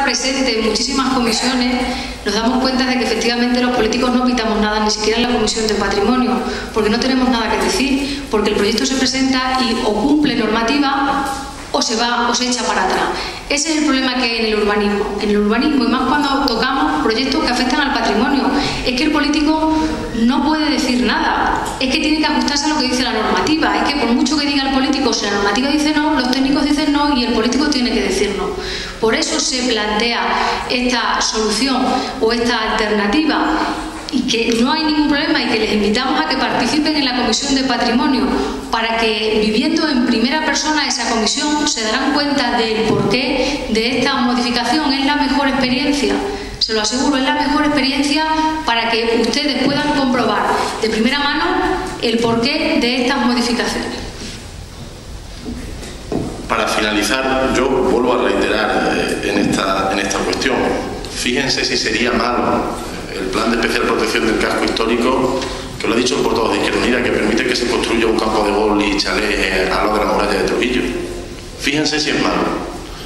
presente en muchísimas comisiones, nos damos cuenta de que efectivamente los políticos no pitamos nada, ni siquiera en la Comisión de Patrimonio, porque no tenemos nada que decir, porque el proyecto se presenta y o cumple normativa o se va o se echa para atrás. Ese es el problema que hay en el urbanismo. En el urbanismo, y más cuando tocamos proyectos que afectan al patrimonio, es que el político no puede decir nada, es que tiene que ajustarse a lo que dice la normativa, es que por mucho que diga el político, si la normativa dice no, los técnicos dicen no y el político tiene que decir no. Por eso se plantea esta solución o esta alternativa, y que no hay ningún problema y que les invitamos a que participen en la Comisión de Patrimonio para que, viviendo en primera persona esa comisión, se darán cuenta del porqué de esta modificación. Es la mejor experiencia, se lo aseguro, es la mejor experiencia para que ustedes puedan comprobar de primera mano el porqué de estas modificaciones. Para finalizar, yo vuelvo a reiterar en esta cuestión. Fíjense si sería malo el plan de especial protección del casco histórico, que lo ha dicho el portavoz de Izquierda Unida, que permite que se construya un campo de golf y chalés al lado de la muralla de Trujillo. Fíjense si es malo.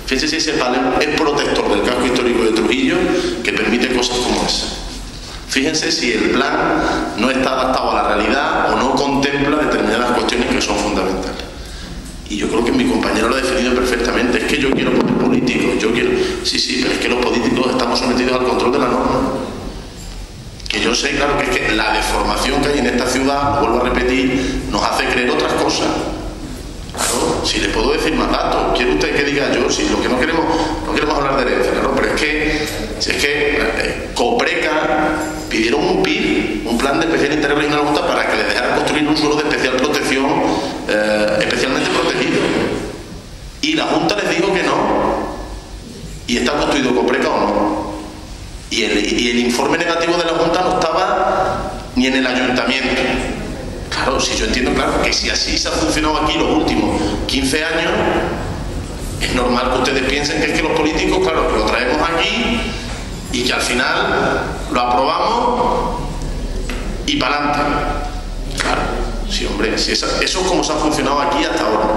Fíjense si ese plan es protector del casco histórico de Trujillo, que permite cosas como esa. Fíjense si el plan no está adaptado a la realidad o no contempla determinadas cuestiones que son fundamentales. Y yo creo que mi compañero lo ha definido perfectamente. Es que yo quiero poner políticos, yo quiero... Sí, pero es que los políticos estamos sometidos al control de la norma. Que yo sé, claro, que es que la deformación que hay en esta ciudad, lo vuelvo a repetir, nos hace creer otras cosas. Claro, si les puedo decir más datos, ¿quiere usted que diga yo? Si lo que no queremos hablar de herencia, claro, pero es que Copreca pidieron un PIR, un plan de especial interés regional justa, para que les dejara construir un suelo de especial protección, especialmente protegido. Y la Junta les dijo que no. ¿Y está construido Copreca o no? Y el informe negativo de la Junta no estaba ni en el ayuntamiento. Claro, si yo entiendo, claro, que si así se ha funcionado aquí los últimos 15 años, es normal que ustedes piensen que es que los políticos, claro, que lo traemos aquí y que al final lo aprobamos y para adelante. Claro, sí, hombre, si eso es como se ha funcionado aquí hasta ahora.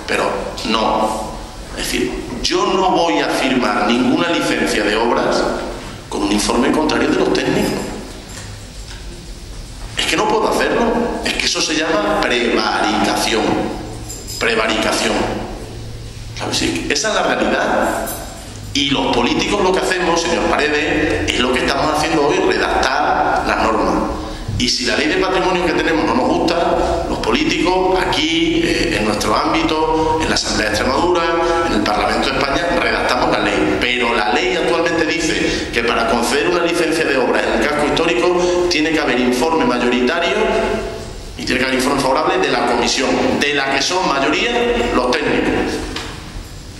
Pero no. Es decir, yo no voy a firmar ninguna licencia de obras con un informe contrario de los técnicos. Es que no puedo hacerlo. Es que eso se llama prevaricación. Prevaricación. ¿Sabes? Sí, esa es la realidad. Y los políticos lo que hacemos, señor Paredes, es lo que estamos haciendo hoy, redactar las normas. Y si la ley de patrimonio que tenemos no nos gusta, los políticos aquí, en nuestro ámbito, en la Asamblea de Extremadura, en el Parlamento de España, redactamos la ley. Pero la ley actualmente dice que para conceder una licencia de obra en el casco histórico tiene que haber informe mayoritario y tiene que haber informe favorable de la comisión, de la que son mayoría los técnicos.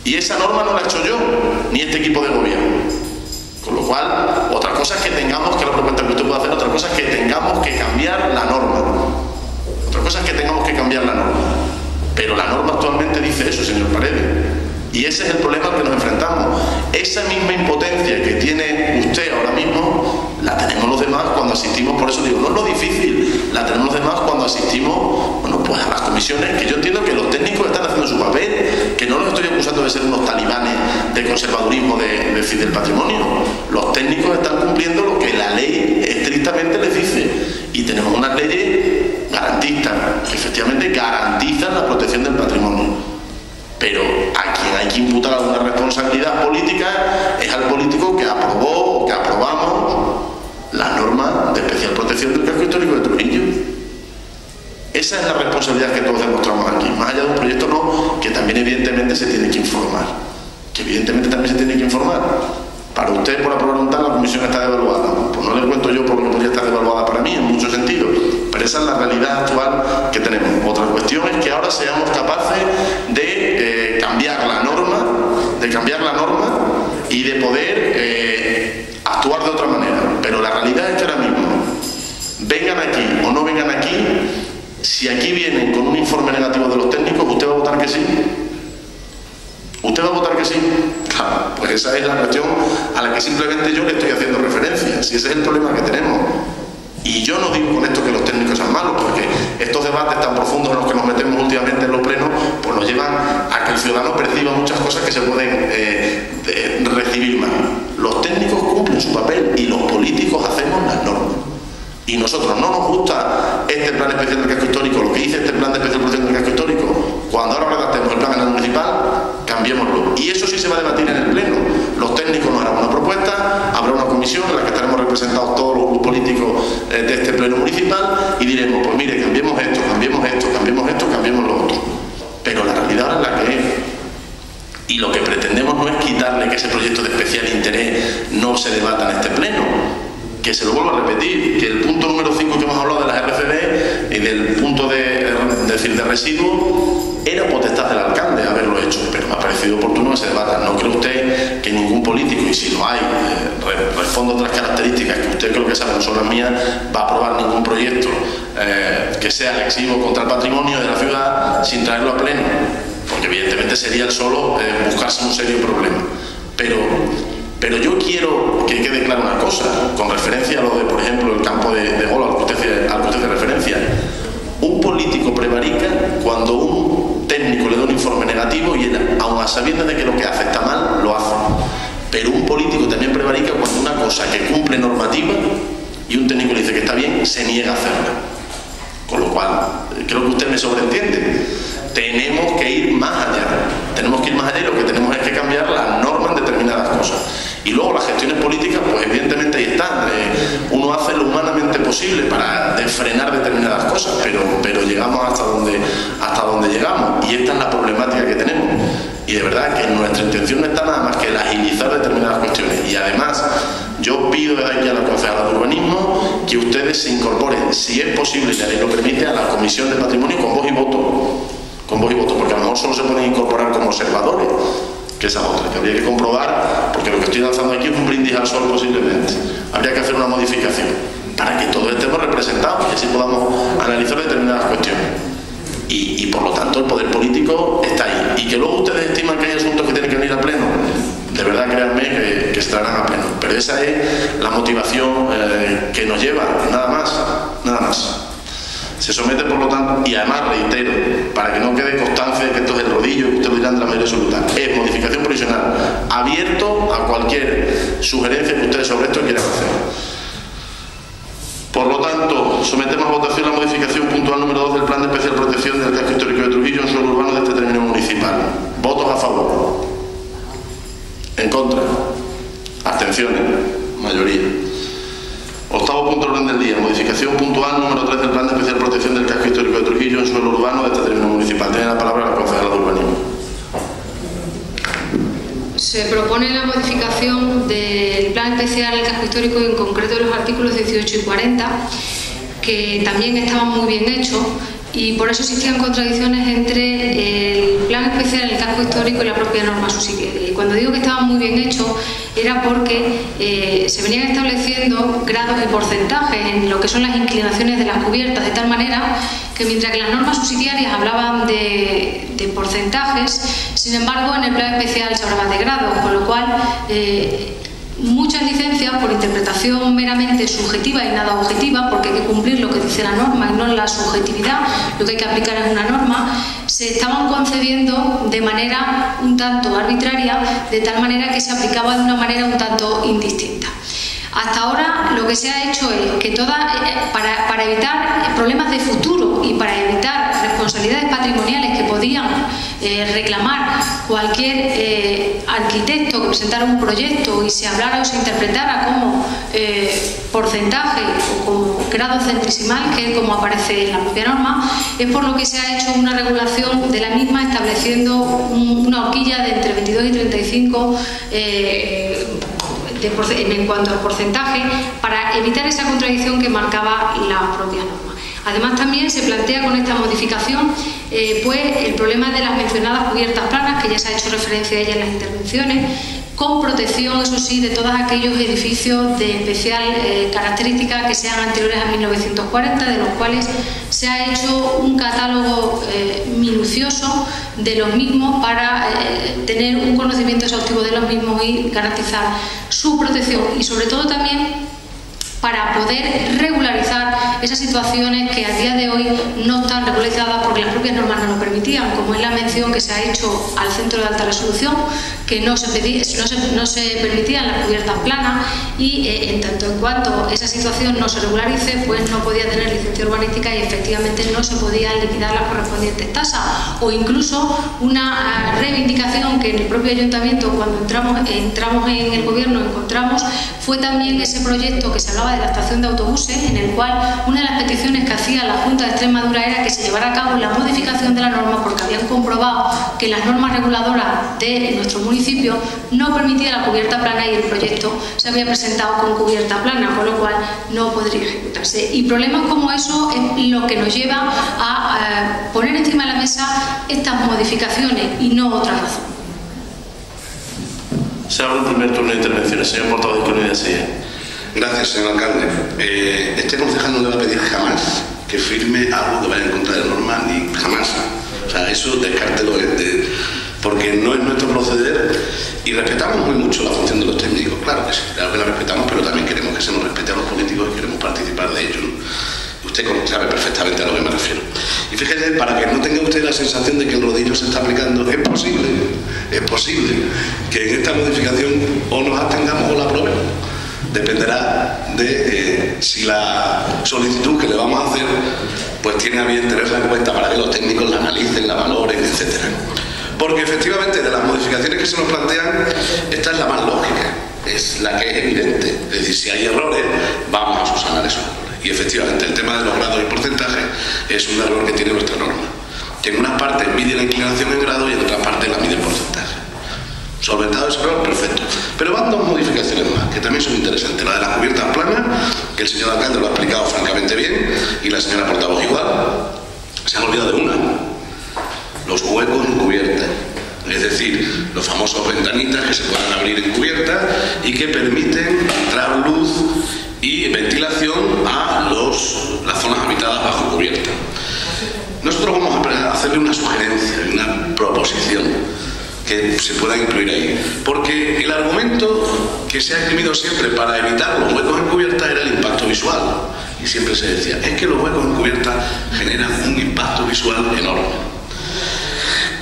Y esa norma no la he hecho yo, ni este equipo de gobierno. Con lo cual, otra cosa es que tengamos, que la propuesta que usted puede hacer, otra cosa es que tengamos que cambiar la norma. Otra cosa es que tengamos que cambiar la norma. Pero la norma actualmente dice eso, señor Paredes. Y ese es el problema al que nos enfrentamos. Esa misma impotencia que tiene usted ahora mismo, la tenemos los demás cuando asistimos, por eso digo, no es lo difícil, la tenemos los demás cuando asistimos, bueno, pues a las comisiones, que yo entiendo que los técnicos están haciendo su papel, que no los estoy acusando de ser unos talibanes de conservadurismo del patrimonio. Los técnicos están cumpliendo lo que la ley estrictamente les dice. Y tenemos unas leyes garantistas, que efectivamente garantizan la protección del patrimonio. Pero a quien hay que imputar alguna responsabilidad política es al político que aprobó o que aprobamos la norma de especial protección del casco histórico de Trujillo. Esa es la responsabilidad que todos demostramos aquí. Más allá de un proyecto no, que también evidentemente se tiene que informar. Que evidentemente también se tiene que informar. Para usted, por aprobar un tal, la comisión está devaluada. Pues no le cuento yo por lo que podría estar devaluada para mí, en muchos sentidos. Pero esa es la realidad actual que tenemos. Otra cuestión es que ahora seamos capaces de cambiar la norma y de poder actuar de otra manera. Pero la realidad es que ahora mismo, vengan aquí o no vengan aquí, si aquí vienen con un informe negativo de los técnicos, ¿usted va a votar que sí? ¿Usted va a votar que sí? Claro, pues esa es la cuestión a la que simplemente yo le estoy haciendo referencia. Si ese es el problema que tenemos. Y yo no digo con esto que los técnicos sean malos, porque estos debates tan profundos en los que nos metemos últimamente en los plenos, pues nos llevan a que el ciudadano perciba muchas cosas que se pueden recibir mal. y nosotros no nos gusta este plan especial del casco histórico, lo que dice este plan de especial protección del casco histórico, cuando ahora redactemos el plan general municipal, cambiémoslo. Y eso sí se va a debatir en el Pleno. Los técnicos nos harán una propuesta, habrá una comisión en la que estaremos representados todos los grupos políticos de este Pleno municipal y diremos, pues mire, cambiemos esto, cambiemos esto, cambiemos esto, cambiemos lo otro. Pero la realidad es la que es. Y lo que pretendemos no es quitarle que ese proyecto de especial interés no se debata en este Pleno. Que se lo vuelvo a repetir, que el punto número 5 que hemos hablado de las RCD y del punto de residuos era potestad del alcalde haberlo hecho, pero me ha parecido oportuno que se debata. ¿No cree usted que ningún político, y si lo hay, respondo a otras características que usted creo que sabe, no son las mías, va a aprobar ningún proyecto que sea lesivo contra el patrimonio de la ciudad sin traerlo a Pleno? Porque evidentemente sería el solo buscarse un serio problema. Pero yo quiero que quede clara una cosa, con referencia a lo de, por ejemplo, el campo de gol al que usted hace referencia. Un político prevarica cuando un técnico le da un informe negativo y él, aun a sabiendas de que lo que hace está mal, lo hace. Pero un político también prevarica cuando una cosa que cumple normativa y un técnico le dice que está bien, se niega a hacerla. Con lo cual, creo que usted me sobreentiende. Tenemos que ir más allá. Tenemos que ir más allá y lo que tenemos es que cambiar las normas en determinadas cosas. Y luego las gestiones políticas, pues evidentemente ahí están. Uno hace lo humanamente posible para frenar determinadas cosas, pero llegamos hasta donde llegamos. Y esta es la problemática que tenemos. Y de verdad que nuestra intención no está nada más que el agilizar determinadas cuestiones. Y además, yo pido desde aquí a la concejala de urbanismo que ustedes se incorporen, si es posible y la ley lo permite, a la comisión de patrimonio con voz y voto. Con voz y voto, porque a lo mejor solo se pueden incorporar como observadores, que esa otra, que habría que comprobar, porque lo que estoy lanzando aquí es un brindis al sol posiblemente. Habría que hacer una modificación para que todos estemos representados y así podamos analizar determinadas cuestiones. Y por lo tanto el poder político está ahí. Y que luego ustedes estiman que hay asuntos que tienen que venir a Pleno, de verdad créanme que se traerán a Pleno. Pero esa es la motivación que nos lleva, nada más. Se somete, por lo tanto, y además reitero, para que no quede constancia de que esto es el rodillo, que ustedes lo dirán de la mayoría absoluta, es modificación provisional, abierto a cualquier sugerencia que ustedes sobre esto quieran hacer. Por lo tanto, sometemos a votación la modificación puntual número 2 del Plan de Especial Protección del Casco Histórico de Trujillo en suelo urbano de este término municipal. ¿Votos a favor? ¿En contra? ¿Abstenciones? Mayoría. Octavo punto del orden del día, modificación puntual número 3 del Plan de Especial Protección del Casco Histórico de Trujillo en suelo urbano de este término municipal. Tiene la palabra la concejala de urbanismo. Se propone la modificación del Plan Especial del Casco Histórico, en concreto de los artículos 18 y 40, que también estaban muy bien hechos, y por eso existían contradicciones entre el Plan Especial del Casco Histórico y la propia norma subsidiaria. Y cuando digo que estaban muy bien hechos, era porque se venían estableciendo grados y porcentajes en lo que son las inclinaciones de las cubiertas, de tal manera que mientras que las normas subsidiarias hablaban de porcentajes, sin embargo en el Plan Especial se hablaba de grados, con lo cual muchas licencias, por interpretación meramente subjetiva y nada objetiva, porque hay que cumplir lo que dice la norma y no la subjetividad, lo que hay que aplicar es una norma, se estaban concediendo de manera un tanto arbitraria, de tal manera que se aplicaba de una manera un tanto indistinta. Hasta ahora lo que se ha hecho es que para evitar problemas de futuro y para evitar responsabilidades patrimoniales que podían reclamar cualquier arquitecto que presentara un proyecto y se hablara o se interpretara como porcentaje o como grado centesimal, que es como aparece en la propia norma, es por lo que se ha hecho una regulación de la misma estableciendo una horquilla de entre 22 y 35 en cuanto al porcentaje, para evitar esa contradicción que marcaba la propia norma. Además, también se plantea con esta modificación pues el problema de las mencionadas cubiertas planas, que ya se ha hecho referencia a ellas en las intervenciones, con protección, eso sí, de todos aquellos edificios de especial característica que sean anteriores a 1940, de los cuales se ha hecho un catálogo minucioso de los mismos para tener un conocimiento exhaustivo de los mismos y garantizar su protección, y sobre todo también para poder regularizar esas situaciones que a día de hoy no están regularizadas porque las propias normas no lo permitían, como es la mención que se ha hecho al centro de alta resolución, que no se permitían las cubiertas planas, y en tanto en cuanto esa situación no se regularice, pues no podía tener licencia urbanística y efectivamente no se podían liquidar las correspondientes tasas. O incluso una reivindicación que en el propio ayuntamiento, cuando entramos en el gobierno, encontramos, fue también ese proyecto que se hablaba de la estación de autobuses, en el cual una de las peticiones que hacía la Junta de Extremadura era que se llevara a cabo la modificación de la norma, porque habían comprobado que las normas reguladoras de nuestro municipio no permitían la cubierta plana y el proyecto se había presentado con cubierta plana, con lo cual no podría ejecutarse. Y problemas como eso es lo que nos lleva a poner encima de la mesa estas modificaciones y no otra razón. Se abre el primer turno de intervenciones. Señor portavoz de Izquierda Unida. Gracias, señor alcalde. Este concejal no le va a pedir jamás que firme algo que vaya en contra de la norma, ni jamás. O sea, eso descártelo, porque no es nuestro proceder, y respetamos muy mucho la función de los técnicos, claro que sí, claro que la respetamos, pero también queremos que se nos respete a los políticos y queremos participar de ello, ¿no? Usted sabe perfectamente a lo que me refiero. Y fíjese, para que no tenga usted la sensación de que el rodillo se está aplicando, es posible que en esta modificación o nos abstengamos o la aprobemos. Dependerá de si la solicitud que le vamos a hacer pues tiene a bien tenerla en cuenta para que los técnicos la analicen, la valoren, etcétera. Porque efectivamente de las modificaciones que se nos plantean, esta es la más lógica, es la que es evidente. Es decir, si hay errores, vamos a subsanar esos errores. Y efectivamente el tema de los grados y porcentajes es un error que tiene nuestra norma, que en unas partes mide la inclinación en grado y en otras partes la mide en porcentaje. Solventado ese error, perfecto. Pero van dos modificaciones más, que también son interesantes. La de las cubiertas planas, que el señor alcalde lo ha explicado francamente bien, y la señora portavoz igual. Se han olvidado de una: los huecos en cubierta. Es decir, los famosos ventanitas que se puedan abrir en cubierta y que permiten entrar luz y ventilación a las zonas habitadas bajo cubierta. Nosotros vamos a hacerle una sugerencia, una proposición que se pueda incluir ahí, porque el argumento que se ha esgrimido siempre para evitar los huecos en cubierta era el impacto visual, y siempre se decía, es que los huecos en cubierta generan un impacto visual enorme.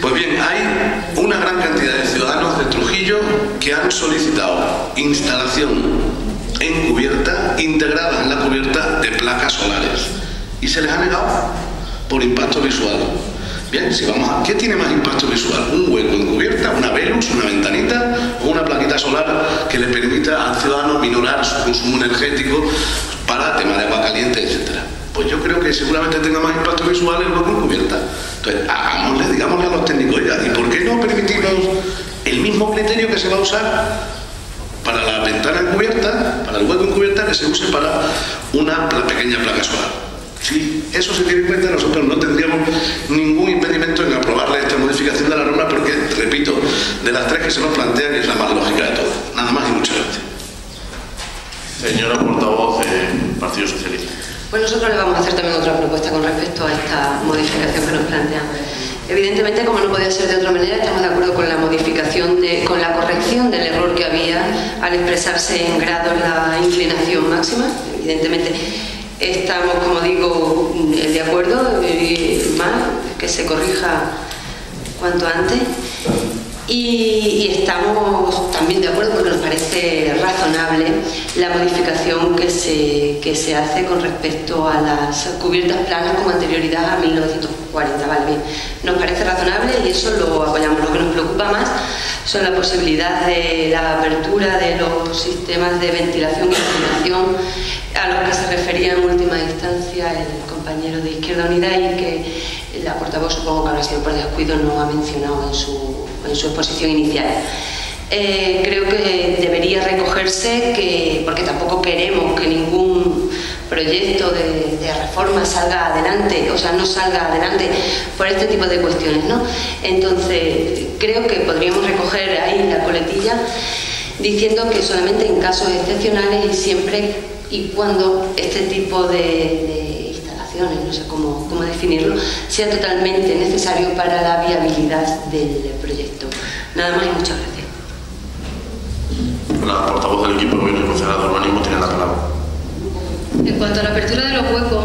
Pues bien, hay una gran cantidad de ciudadanos de Trujillo que han solicitado instalación en cubierta, integrada en la cubierta, de placas solares, y se les ha negado por impacto visual. Bien, si vamos a... ¿Qué tiene más impacto visual? ¿Un hueco en cubierta, una Velux, una ventanita o una plaquita solar que le permita al ciudadano minorar su consumo energético para tema de agua caliente, etcétera? Pues yo creo que seguramente tenga más impacto visual el hueco en cubierta. Entonces, digámosle a los técnicos, oiga, ¿y por qué no permitimos el mismo criterio que se va a usar para la ventana en cubierta, para el hueco en cubierta, que se use para una pequeña placa solar? Si eso se tiene en cuenta, nosotros no tendríamos ningún impedimento en aprobarle esta modificación de la norma, porque, repito, de las tres que se nos plantean es la más lógica de todas. Nada más y muchas gracias. Señora portavoz del Partido Socialista. Pues nosotros le vamos a hacer también otra propuesta con respecto a esta modificación que nos plantean. Evidentemente, como no podía ser de otra manera, estamos de acuerdo con la modificación, con la corrección del error que había al expresarse en grados la inclinación máxima. Evidentemente, estamos, como digo, de acuerdo, más que se corrija cuanto antes. Y estamos también de acuerdo porque nos parece razonable la modificación que se hace con respecto a las cubiertas planas con anterioridad a 1940. Vale, bien. Nos parece razonable y eso lo apoyamos. Lo que nos preocupa más son la posibilidad de la apertura de los sistemas de ventilación y iluminación a los que se refería en última instancia el compañero de Izquierda Unida y que la portavoz, supongo que habrá sido por descuido, no ha mencionado en su exposición inicial. Creo que debería recogerse, porque tampoco queremos que ningún proyecto de reforma salga adelante, o sea, no salga adelante por este tipo de cuestiones, ¿no? Entonces, creo que podríamos recoger ahí la coletilla diciendo que solamente en casos excepcionales y siempre y cuando este tipo de instalaciones, no sé cómo definirlo, sea totalmente necesario para la viabilidad del proyecto. Nada más y muchas gracias. La portavoz del equipo de gobierno y concejala de urbanismo tiene la palabra. En cuanto a la apertura de los huecos,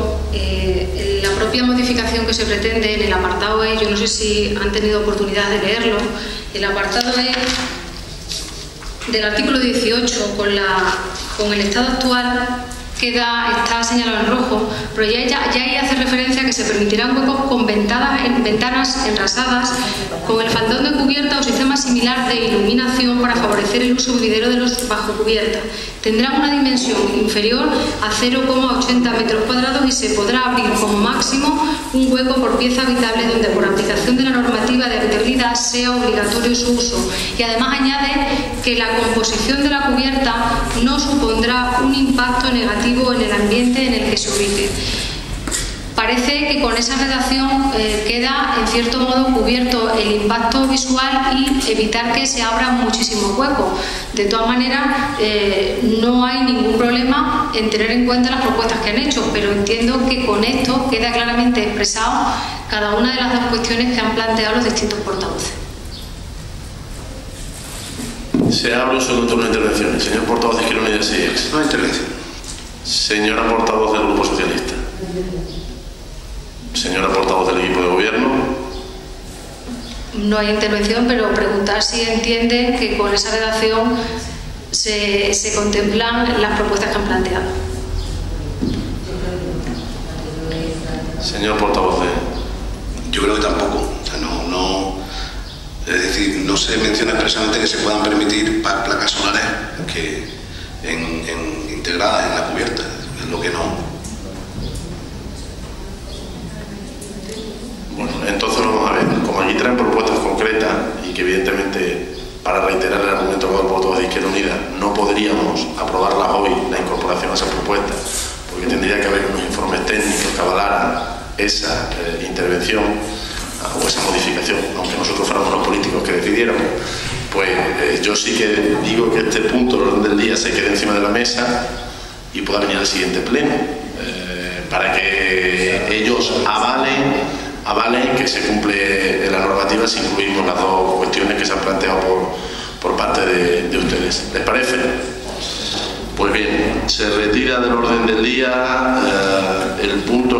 la propia modificación que se pretende en el apartado E, yo no sé si han tenido oportunidad de leerlo, el apartado E del artículo 18 con el estado actual está señalado en rojo, pero ya ahí hace referencia a que se permitirán huecos con ventanas enrasadas con el faldón de cubierta o sistema similar de iluminación para favorecer el uso vividero de los bajo cubierta. Tendrán una dimensión inferior a 0,80 metros cuadrados y se podrá abrir como máximo un hueco por pieza habitable donde por aplicación de la normativa de habitabilidad sea obligatorio su uso. Y además añade que la composición de la cubierta no supondrá un impacto negativo en el ambiente en el que se ubique. Parece que con esa redacción queda en cierto modo cubierto el impacto visual y evitar que se abran muchísimos huecos. De todas maneras, no hay ningún problema en tener en cuenta las propuestas que han hecho, pero entiendo que con esto queda claramente expresado cada una de las dos cuestiones que han planteado los distintos portavoces. Se abre un segundo turno de intervenciones. Señor portavoz de Izquierda Unida, sí. No intervención. Señora portavoz del Grupo Socialista. Señora portavoz del equipo de gobierno. No hay intervención, pero preguntar si entiende que con esa redacción se contemplan las propuestas que han planteado. Señor portavoz de... Yo creo que tampoco. O sea, es decir, no se menciona expresamente que se puedan permitir placas solares integradas en la cubierta, es lo que no. Bueno, entonces vamos a ver, como aquí traen propuestas concretas y que evidentemente, para reiterar el argumento con el portavoz de Izquierda Unida, no podríamos aprobarlas hoy, la incorporación a esas propuestas, porque tendría que haber unos informes técnicos que avalaran esa intervención o esa modificación, aunque nosotros fuéramos los políticos que decidiéramos. Pues yo sí que digo que este punto del orden del día se quede encima de la mesa y pueda venir al siguiente pleno, para que ellos avalen que se cumple la normativa si incluimos las dos cuestiones que se han planteado por parte de ustedes. ¿Les parece? Pues bien, se retira del orden del día el punto